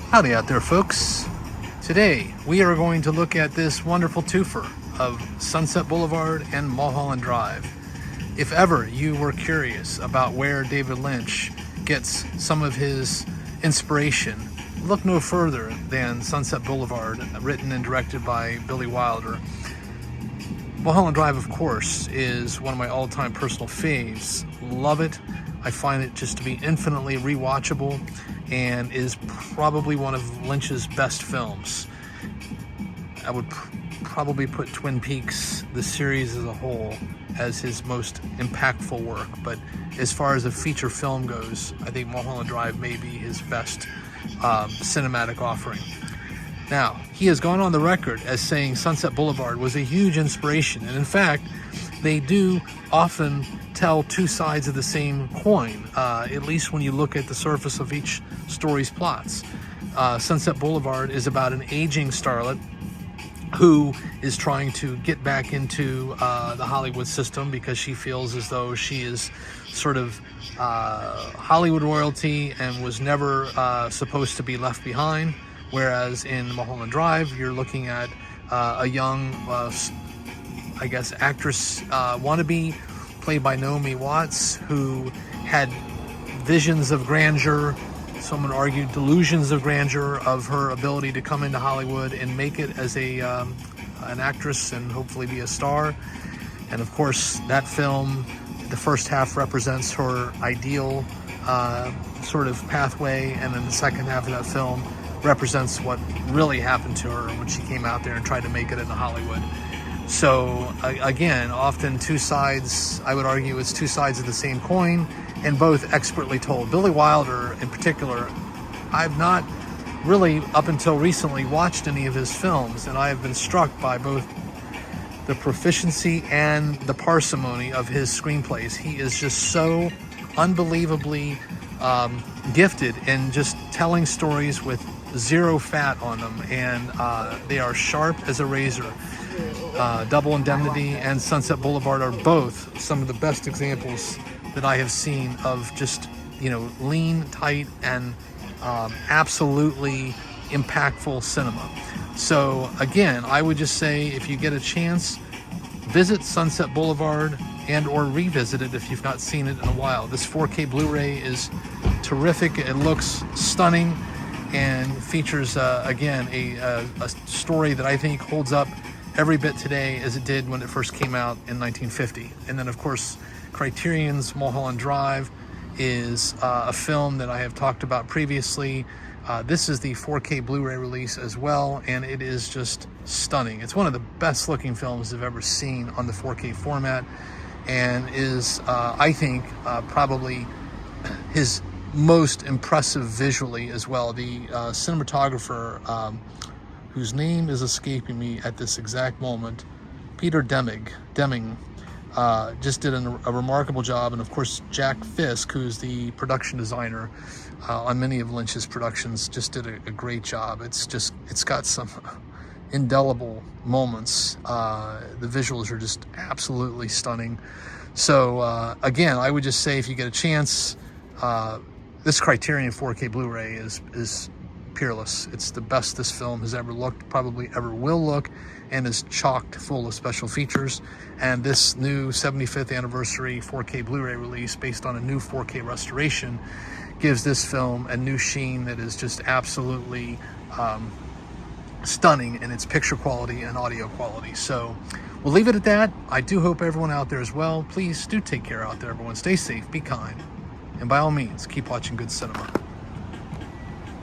Howdy out there, folks. Today we are going to look at this wonderful twofer of Sunset Boulevard and Mulholland Drive. If ever you were curious about where David Lynch gets some of his inspiration, look no further than Sunset Boulevard, written and directed by Billy Wilder. Mulholland Drive, of course, is one of my all-time personal faves. Love it. I find it just to be infinitely rewatchable and is probably one of Lynch's best films. I would probably put Twin Peaks, the series as a whole, as his most impactful work. But as far as a feature film goes, I think Mulholland Drive may be his best cinematic offering. Now, he has gone on the record as saying Sunset Boulevard was a huge inspiration, and in fact, they do often tell two sides of the same coin, at least when you look at the surface of each story's plots. Sunset Boulevard is about an aging starlet who is trying to get back into the Hollywood system because she feels as though she is sort of Hollywood royalty and was never supposed to be left behind. Whereas in Mulholland Drive, you're looking at a young, I guess, actress wannabe, played by Naomi Watts, who had visions of grandeur, someone argued delusions of grandeur, of her ability to come into Hollywood and make it as an actress and hopefully be a star. And of course, that film, the first half represents her ideal sort of pathway, and then the second half of that film represents what really happened to her when she came out there and tried to make it into Hollywood. So again, often two sides, I would argue it's two sides of the same coin, and both expertly told. Billy Wilder in particular, I've not really up until recently watched any of his films, and I have been struck by both the proficiency and the parsimony of his screenplays. He is just so unbelievably gifted in just telling stories with zero fat on them, and they are sharp as a razor. Double Indemnity and Sunset Boulevard are both some of the best examples that I have seen of just, lean, tight, and absolutely impactful cinema. So again, I would just say, if you get a chance, visit Sunset Boulevard and or revisit it if you've not seen it in a while. This 4K Blu-ray is terrific. It looks stunning and features again a story that I think holds up every bit today as it did when it first came out in 1950. And then of course, Criterion's Mulholland Drive is a film that I have talked about previously. This is the 4K Blu-ray release as well, and it is just stunning. It's one of the best looking films I've ever seen on the 4K format, and is I think probably his most impressive visually as well. The cinematographer, whose name is escaping me at this exact moment, Peter Deming, just did a remarkable job. And of course, Jack Fisk, who's the production designer on many of Lynch's productions, just did a great job. It's got some indelible moments. The visuals are just absolutely stunning. So again, I would just say, if you get a chance, this Criterion 4K Blu-ray is peerless. It's the best this film has ever looked, probably ever will look, and is chocked full of special features. And this new 75th anniversary 4K Blu-ray release, based on a new 4K restoration, gives this film a new sheen that is just absolutely stunning in its picture quality and audio quality. So we'll leave it at that. I do hope everyone out there as well, please do take care out there, everyone. Stay safe, be kind, and by all means, keep watching good cinema.